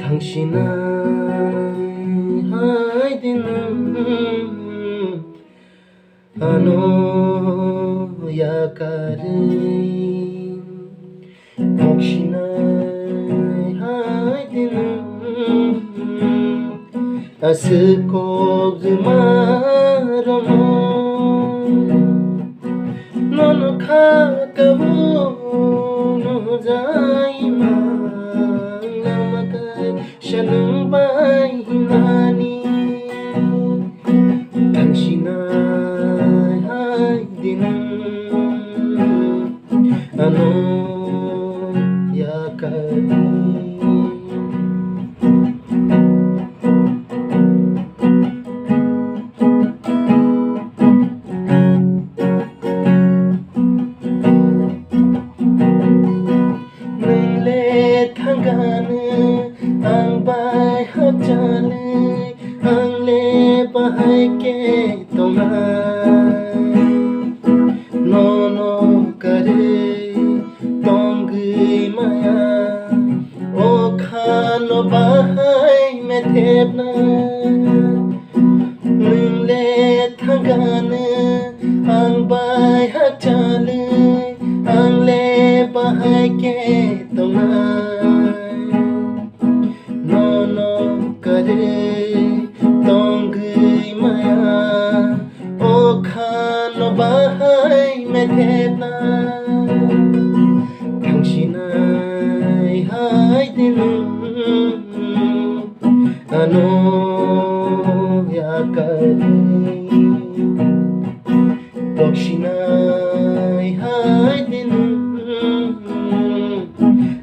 당신은 하이디는 아노야가른 혹시나 하이디는 아스코그마로모 너는 가까워 노자이마 Shalom bay hinani 당신의 하이디는 ano yakari nanglet hangga는 ang bay hajale ang le bahay ke tongai no no kare tongi maya o khano bahay me thepna nung le thangane ang bay hajale ang le bahay ke tongai tongi maya o khano bahay me thepna 당신의 하이디는 ano yakari 당신의 하이디는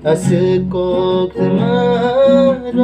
아스코 그마로